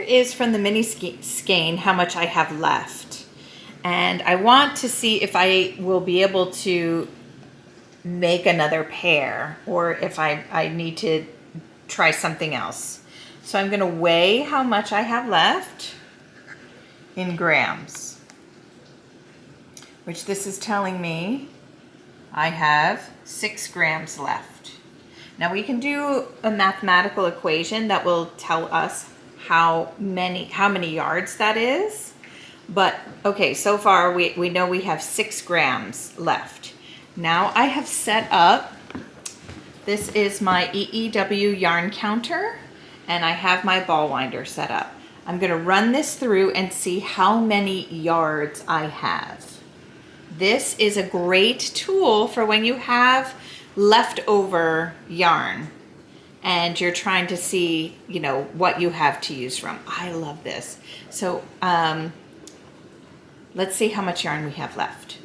is from the mini skein how much I have left. And I want to see if I will be able to make another pair or if I need to try something else. So I'm gonna weigh how much I have left in grams, which this is telling me I have 6 grams left. Now we can do a mathematical equation that will tell us how many yards that is. But okay, so far we know we have 6 grams left. Now I have set up, this is my EEW Yarn Counter, and I have my ball winder set up. I'm gonna run this through and see how many yards I have. This is a great tool for when you have leftover yarn and you're trying to see, you know, what you have to use from. I love this. So let's see how much yarn we have left.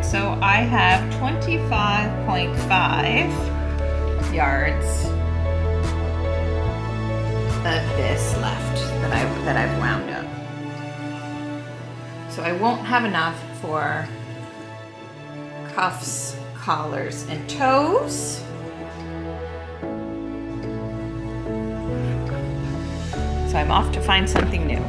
So I have 25.5 yards of this left that I've wound up. So I won't have enough for cuffs, collars, and toes. So I'm off to find something new.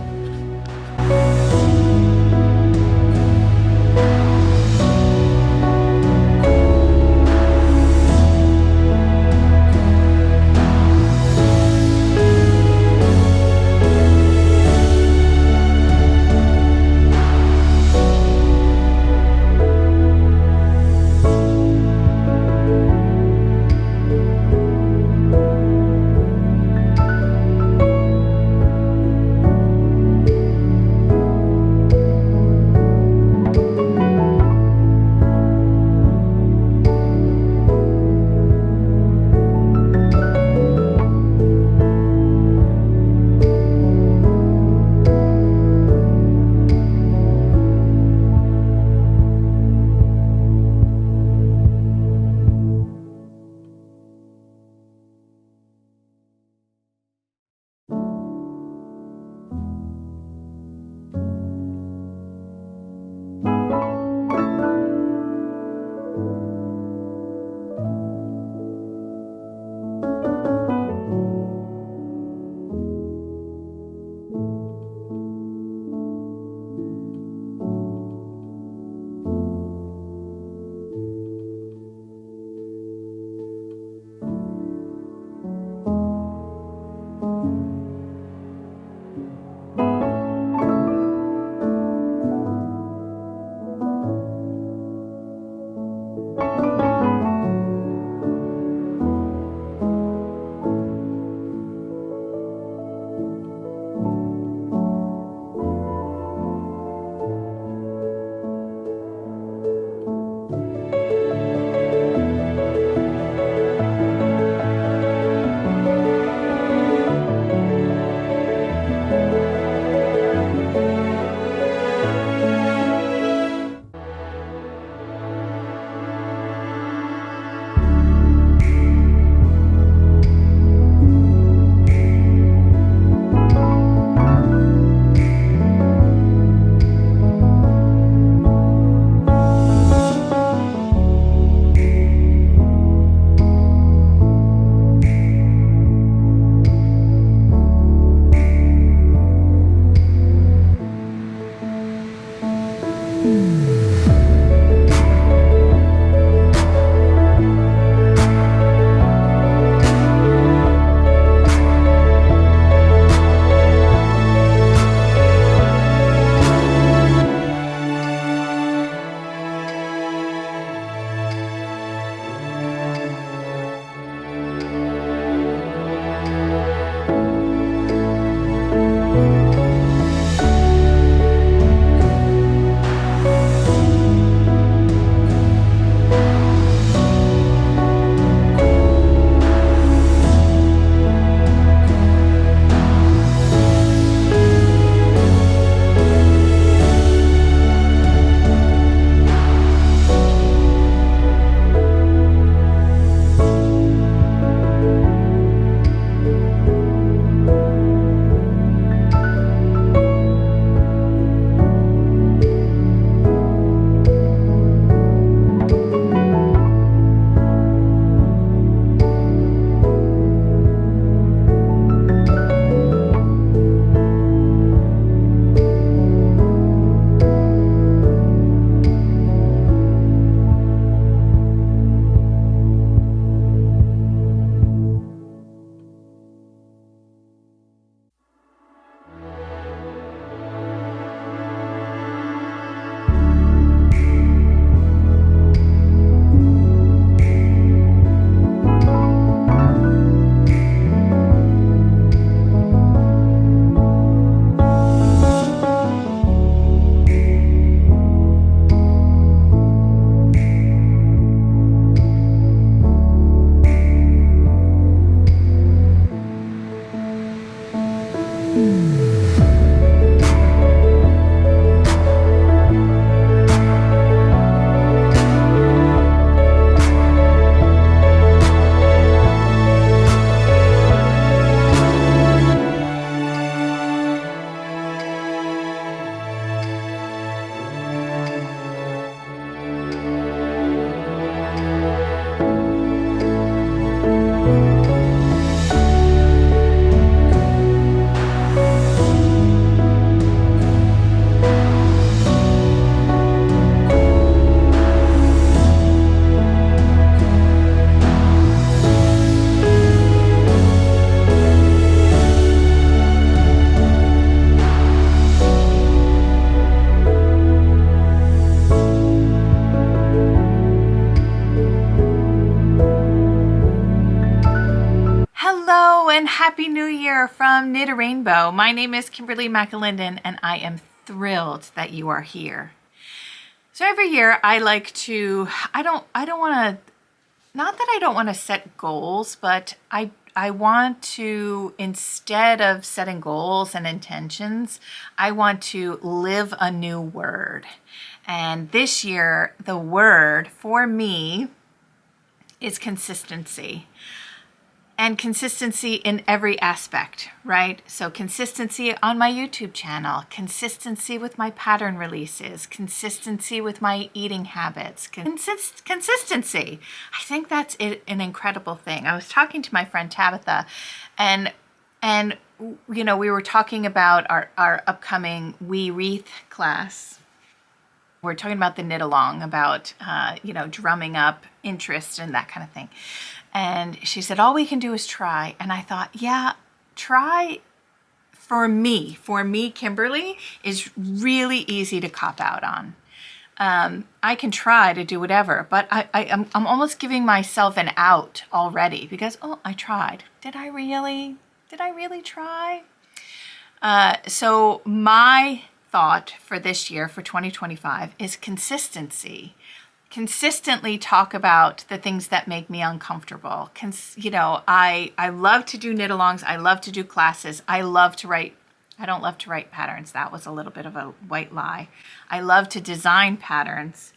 Happy New Year from Knit a Rainbow. My name is Kimberly McAlinden and I am thrilled that you are here. So every year I like to, I don't want to, not that I don't want to set goals, but I want to, instead of setting goals and intentions, I want to live a new word. And this year, the word for me is consistency. And consistency in every aspect, right? So consistency on my YouTube channel, consistency with my pattern releases, consistency with my eating habits, consistency. I think that's an incredible thing. I was talking to my friend Tabitha and you know, we were talking about our upcoming We Wreath class. We're talking about the knit along, about, you know, drumming up interest and that kind of thing. And she said, all we can do is try. And I thought, yeah, try for me, Kimberly, is really easy to cop out on. I can try to do whatever, but I'm almost giving myself an out already because, oh, I tried. Did I really try? So my thought for this year, for 2025, is consistency. Consistently talk about the things that make me uncomfortable. You know, I love to do knit-alongs. I love to do classes. I love to write. I don't love to write patterns. That was a little bit of a white lie. I love to design patterns.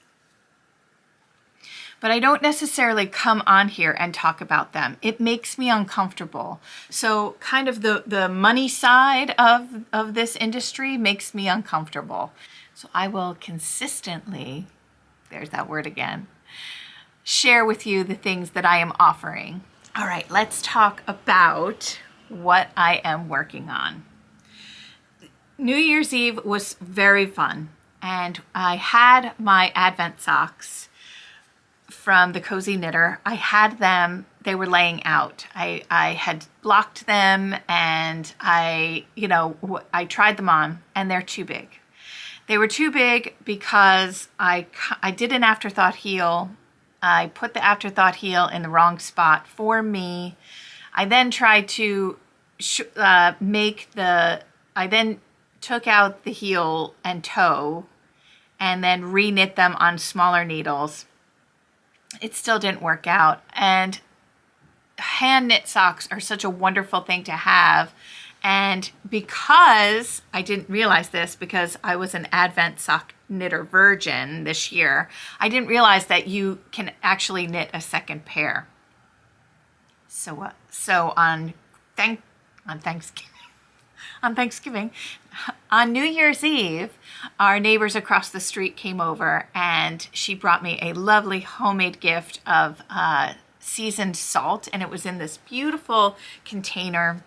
But I don't necessarily come on here and talk about them. It makes me uncomfortable. So kind of the money side of this industry makes me uncomfortable. So I will consistently, there's that word again, share with you the things that I am offering. All right, let's talk about what I am working on. New Year's Eve was very fun, and I had my Advent socks from the Cozy Knitter. I had them, they were laying out. I had blocked them and I tried them on and they're too big. They were too big because I did an afterthought heel. I put the afterthought heel in the wrong spot for me. I then tried to I then took out the heel and toe and then re-knit them on smaller needles. It still didn't work out. And hand knit socks are such a wonderful thing to have. And because I didn't realize this, because I was an Advent sock knitter virgin this year, I didn't realize that you can actually knit a second pair. So on Thanksgiving, on New Year's Eve, our neighbors across the street came over and she brought me a lovely homemade gift of seasoned salt, and it was in this beautiful container.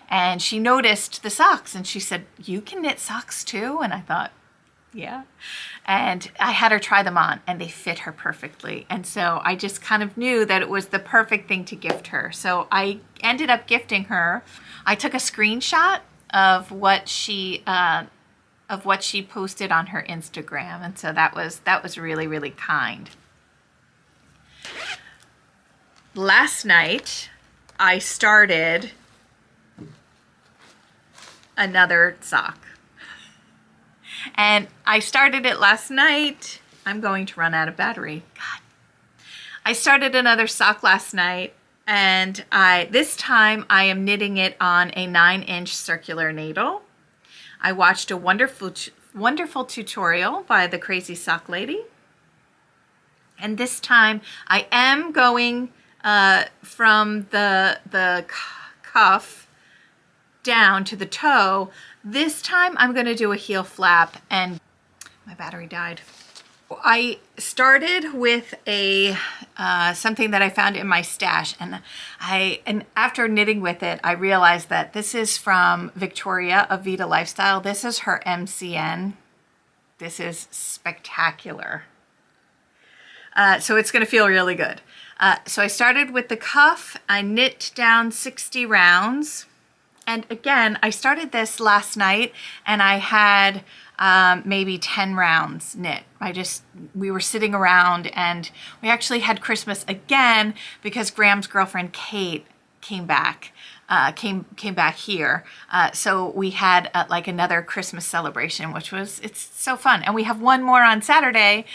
And she noticed the socks and she said, "You can knit socks too?" And I thought, yeah. And I had her try them on and they fit her perfectly. And so I just kind of knew that it was the perfect thing to gift her. So I ended up gifting her. I took a screenshot of what she posted on her Instagram. And so that was really, really kind. Last night, I started another sock. And I started it last night. I'm going to run out of battery. God. I started another sock last night, and this time I am knitting it on a 9-inch circular needle. I watched a wonderful tutorial by the Crazy Sock Lady. And this time I am going from the cuff down to the toe. This time I'm going to do a heel flap, and my battery died. I started with a something that I found in my stash, and after knitting with it, I realized that this is from Victoria of Vita Lifestyle. This is her MCN. This is spectacular. So it's going to feel really good. So I started with the cuff. I knit down 60 rounds. And again, I started this last night and I had maybe 10 rounds knit. We were sitting around, and we actually had Christmas again because Graham's girlfriend Kate came back. Came back here, so we had like another Christmas celebration, which was, it's so fun. And we have one more on Saturday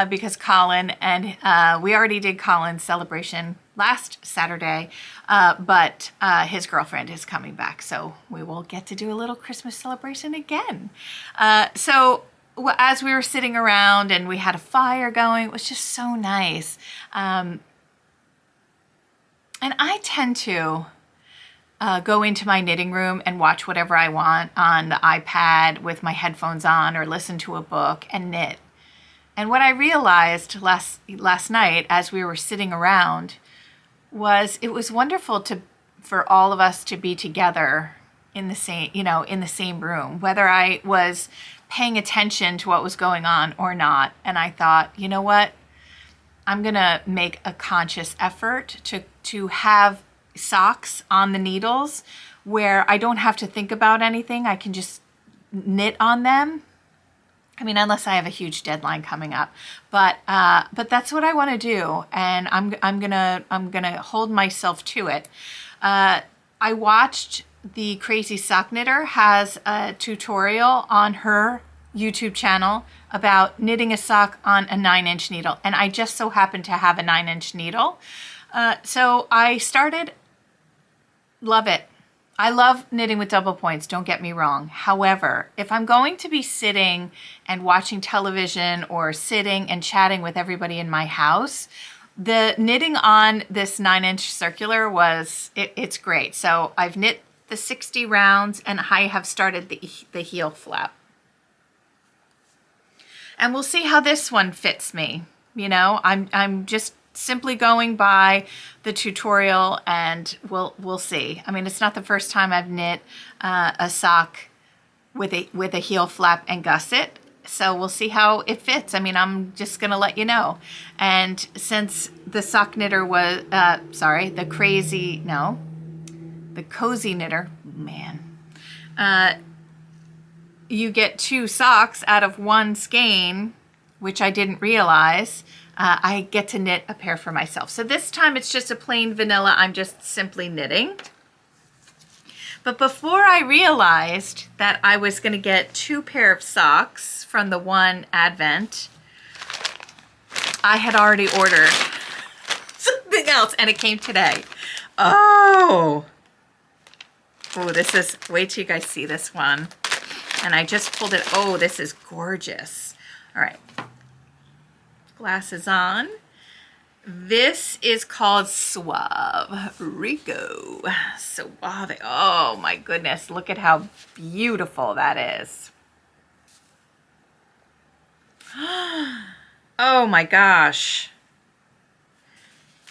because Colin, and we already did Colin's celebration last Saturday, but his girlfriend is coming back, so we will get to do a little Christmas celebration again. So as we were sitting around and we had a fire going, it was just so nice. And I tend to go into my knitting room and watch whatever I want on the iPad with my headphones on, or listen to a book and knit. And what I realized last night as we were sitting around was it was wonderful for all of us to be together in the same room, whether I was paying attention to what was going on or not. And I thought, you know what? I'm gonna make a conscious effort to have socks on the needles where I don't have to think about anything. I can just knit on them. I mean, unless I have a huge deadline coming up, but that's what I want to do, and I'm gonna hold myself to it. I watched the Crazy Sock Knitter has a tutorial on her YouTube channel about knitting a sock on a 9-inch needle, and I just so happen to have a 9-inch needle, so I started. Love it. I love knitting with double points, don't get me wrong. However, if I'm going to be sitting and watching television or sitting and chatting with everybody in my house, the knitting on this 9-inch circular it's great. So I've knit the 60 rounds and I have started the heel flap. And we'll see how this one fits me. You know, I'm just simply going by the tutorial, and we'll see. I mean, it's not the first time I've knit a sock with a heel flap and gusset, so we'll see how it fits. I mean, I'm just gonna let you know. And since the sock knitter was the cozy knitter, man, you get 2 socks out of 1 skein, which I didn't realize. I get to knit a pair for myself. So this time it's just a plain vanilla, I'm just simply knitting. But before I realized that I was gonna get 2 pair of socks from the one advent, I had already ordered something else and it came today. Oh, this is, wait till you guys see this one. And I just pulled it, oh, this is gorgeous. All right. Glasses on. This is called Suave Rico. Suave. Oh my goodness, look at how beautiful that is. Oh my gosh.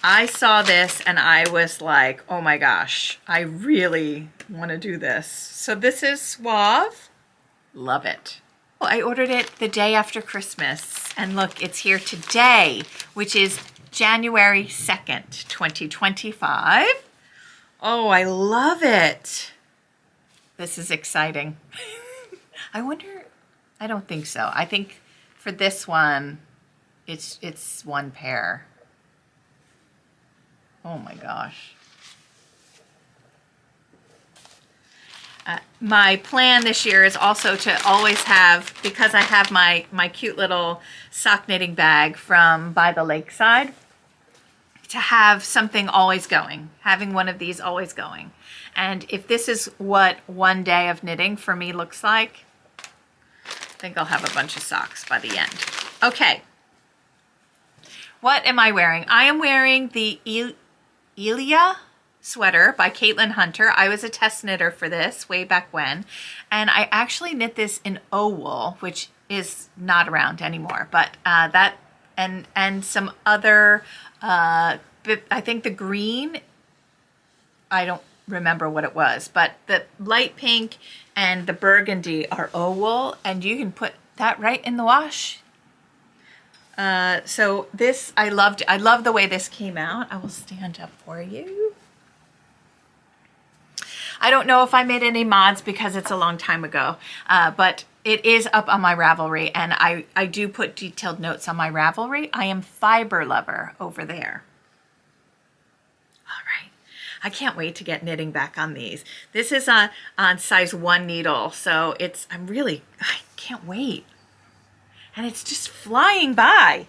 I saw this and I was like, oh my gosh, I really want to do this. So this is Suave. Love it. I ordered it the day after Christmas, and look, it's here today, which is January 2nd, 2025. Oh, I love it. This is exciting. I wonder, I don't think so. I think for this one, it's 1 pair. Oh my gosh. My plan this year is also to always have, because I have my cute little sock knitting bag from By the Lakeside, to have something always going, having one of these always going. And if this is what one day of knitting for me looks like, I think I'll have a bunch of socks by the end. Okay. What am I wearing? I am wearing the Elia sweater by Caitlin Hunter. I was a test knitter for this way back when, and I actually knit this in O-wool, which is not around anymore, but that and some other I think the green, I don't remember what it was, but the light pink and the burgundy are O-wool, and you can put that right in the wash. So this, I loved the way this came out. I will stand up for you. I don't know if I made any mods because it's a long time ago, but it is up on my Ravelry, and I do put detailed notes on my Ravelry. I am Fiber Lover over there. All right. I can't wait to get knitting back on these. This is on size 1 needle, so I can't wait. And it's just flying by.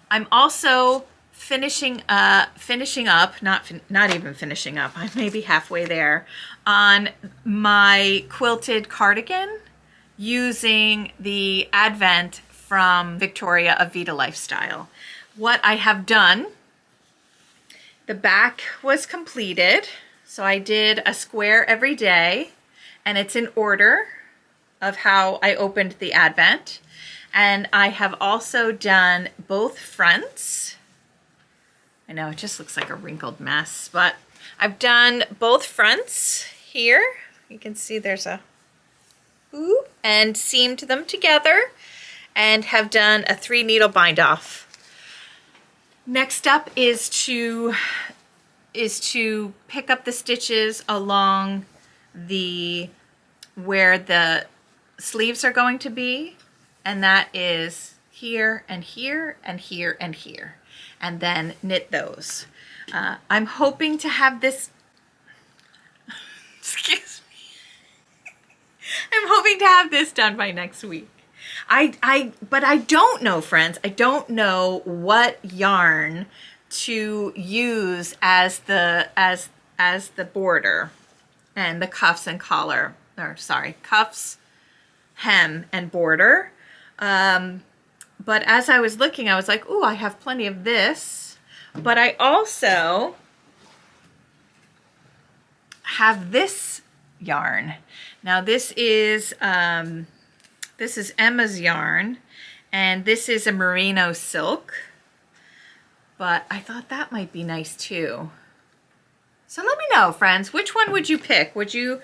I'm also finishing up, not even finishing up, I'm maybe halfway there, on my quilted cardigan using the Advent from Victoria of Vita Lifestyle. What I have done, the back was completed, so I did a square every day, and it's in order of how I opened the Advent. And I have also done both fronts. I know it just looks like a wrinkled mess, but I've done both fronts here. You can see there's a hoop, and seamed them together, and have done a 3 needle bind off. Next up is to pick up the stitches along where the sleeves are going to be, and that is here and here and here and here, and then knit those. I'm hoping to have this excuse me. I'm hoping to have this done by next week. But I don't know, friends. I don't know what yarn to use as the border and the cuffs and collar, or sorry, cuffs, hem, and border. But as I was looking, I was like, ooh, I have plenty of this, but I also have this yarn. Now this is Emma's yarn, and this is a merino silk, but I thought that might be nice too. So let me know, friends, which one would you pick? Would you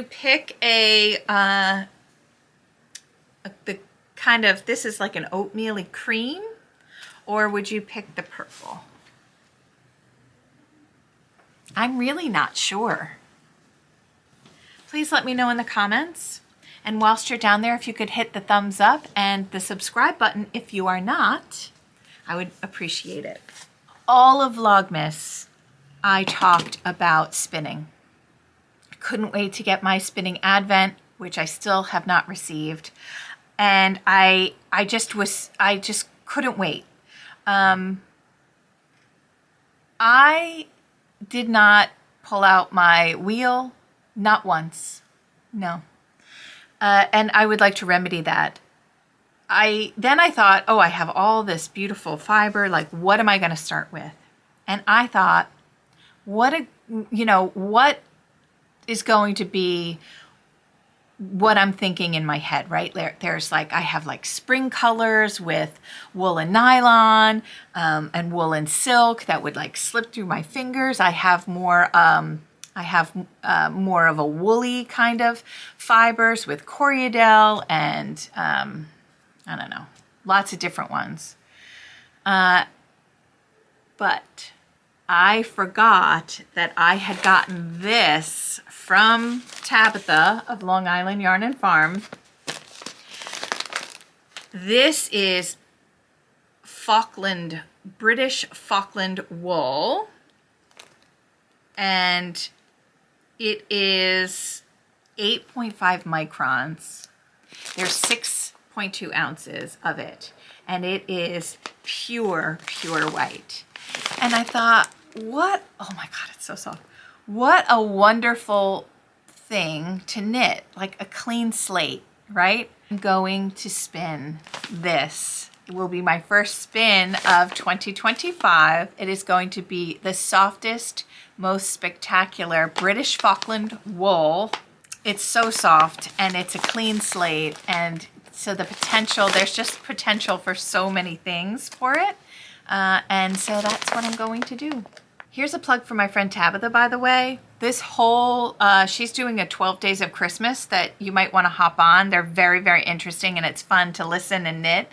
pick the kind of, this is like an oatmeal-y cream, or would you pick the purple? I'm really not sure. Please let me know in the comments. And whilst you're down there, if you could hit the thumbs up and the subscribe button if you are not, I would appreciate it. All of Vlogmas, I talked about spinning. I couldn't wait to get my spinning Advent, which I still have not received. And I just couldn't wait. I did not pull out my wheel, not once, no. And I would like to remedy that. Then I thought, oh, I have all this beautiful fiber, like what am I going to start with? And I thought, what is going to be what I'm thinking in my head, right? There's like, I have like spring colors with wool and nylon, and wool and silk that would like slip through my fingers. I have more of a woolly kind of fibers with Coriadel and I don't know, lots of different ones. But I forgot that I had gotten this from Tabitha of Long Island Yarn and Farm. This is British Falkland wool, and it is 8.5 microns. There's 6.2 ounces of it, and it is pure white. And I thought, oh my God, it's so soft. What a wonderful thing to knit, like a clean slate, right? I'm going to spin this. It will be my first spin of 2025. It is going to be the softest, most spectacular British Falkland wool. It's so soft, and it's a clean slate, and so there's just potential for so many things for it. And so that's what I'm going to do. Here's a plug for my friend Tabitha, by the way. This whole, she's doing a 12 Days of Christmas that you might want to hop on. They're very, very interesting, and it's fun to listen and knit.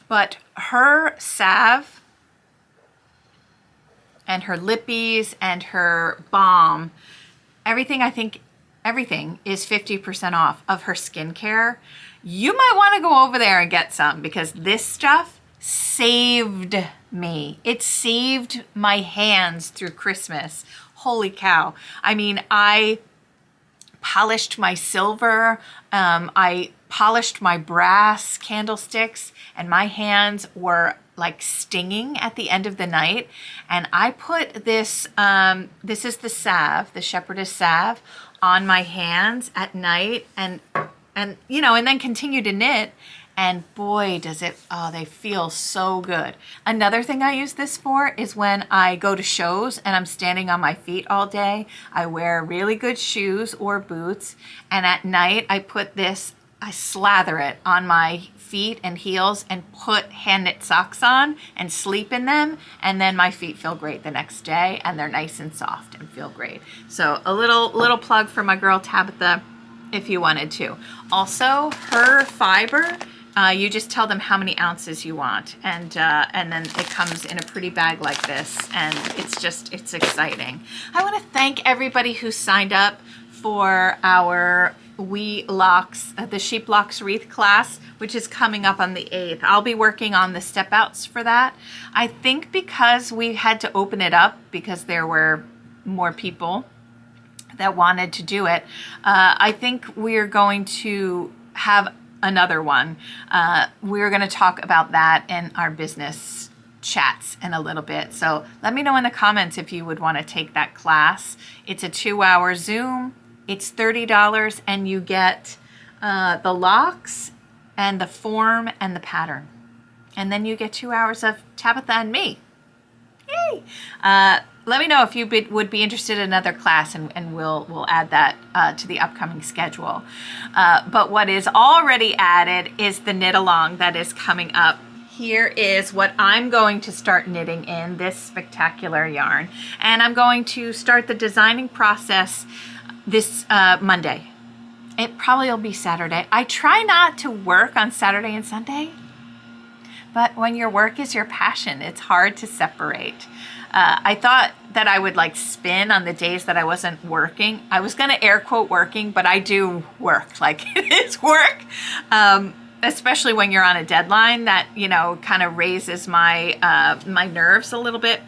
But her salve and her lippies and her balm, everything is 50% off of her skincare. You might want to go over there and get some, because this stuff saved me. It saved my hands through Christmas. Holy cow. I mean, I polished my silver, I polished my brass candlesticks, and my hands were like stinging at the end of the night. And I put this, this is the salve, the shepherdess salve, on my hands at night, and you know, and then continue to knit. And boy, does it, oh, they feel so good. Another thing I use this for is when I go to shows and I'm standing on my feet all day. I wear really good shoes or boots, and at night I put this, I slather it on my feet and heels and put hand knit socks on and sleep in them, and then my feet feel great the next day, and they're nice and soft and feel great. So a little plug for my girl Tabitha if you wanted to. Also, her fiber, you just tell them how many ounces you want, and then it comes in a pretty bag like this, and it's exciting. I want to thank everybody who signed up for our locks, the sheep locks wreath class, which is coming up on the 8th. I'll be working on the step outs for that. I think because we had to open it up because there were more people that wanted to do it, I think we're going to have another one. We're going to talk about that in our business chats in a little bit. So let me know in the comments if you would want to take that class. It's a 2-hour Zoom. It's $30, and you get the locks and the form and the pattern. And then you get 2 hours of Tabitha and me. Yay! Let me know if you would be interested in another class, and we'll add that to the upcoming schedule. But what is already added is the knit along that is coming up. Here is what I'm going to start knitting in this spectacular yarn. And I'm going to start the designing process this Monday. It probably will be Saturday. I try not to work on Saturday and Sunday, but when your work is your passion, it's hard to separate. I thought that I would like spin on the days that I wasn't working. I was gonna air quote working, but I do work, like it is work. Especially when you're on a deadline, that, you know, kind of raises my, my nerves a little bit.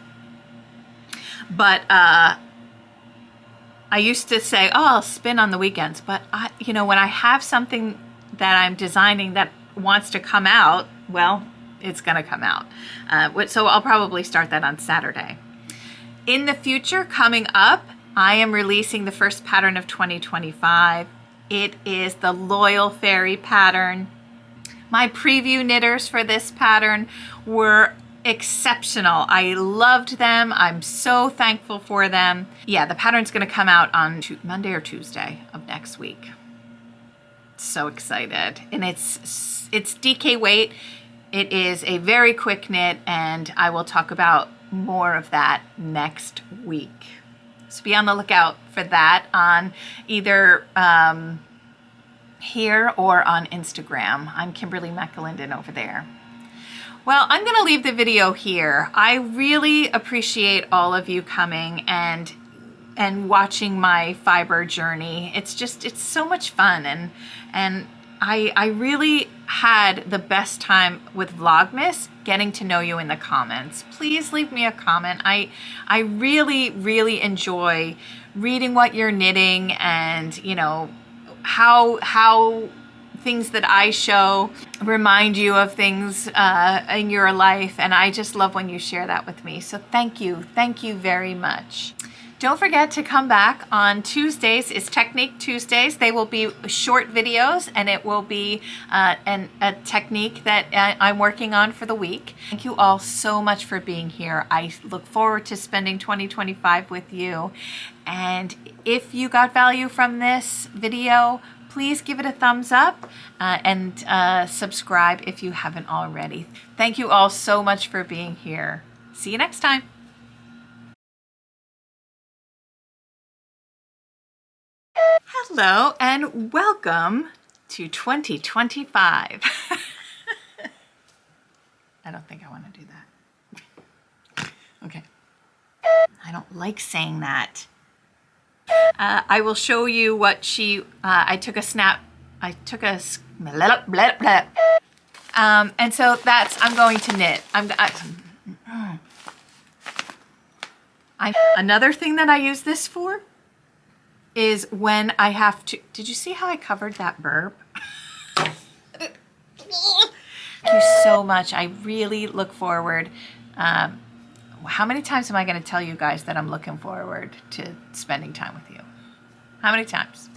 But I used to say, oh, I'll spin on the weekends. But you know, when I have something that I'm designing that wants to come out, well, it's gonna come out. So I'll probably start that on Saturday. In the future, coming up, I am releasing the first pattern of 2025. It is the Loyal Fairy pattern. My preview knitters for this pattern were exceptional. I loved them. I'm so thankful for them. Yeah, the pattern's gonna come out on Monday or Tuesday of next week. So excited. And it's DK weight. It is a very quick knit, and I will talk about more of that next week. So be on the lookout for that on either here or on Instagram. I'm Kimberly McAlinden over there. Well, I'm going to leave the video here. I really appreciate all of you coming and watching my fiber journey. It's so much fun, and I really had the best time with Vlogmas getting to know you in the comments. Please leave me a comment. I really, really enjoy reading what you're knitting, and you know how things that I show remind you of things in your life, and I just love when you share that with me. So thank you very much. Don't forget to come back on Tuesdays. Is Technique Tuesdays. They will be short videos, and it will be a technique that I'm working on for the week. Thank you all so much for being here. I look forward to spending 2025 with you. And if you got value from this video, please give it a thumbs up and subscribe if you haven't already. Thank you all so much for being here. See you next time. Hello and welcome to 2025. I don't think I want to do that. Okay. I don't like saying that. I will show you what I took a snap. I took a, and so I'm going to knit. Another thing that I use this for is when I have to, did you see how I covered that burp? Thank you so much. I really look forward. How many times am I going to tell you guys that I'm looking forward to spending time with you? How many times?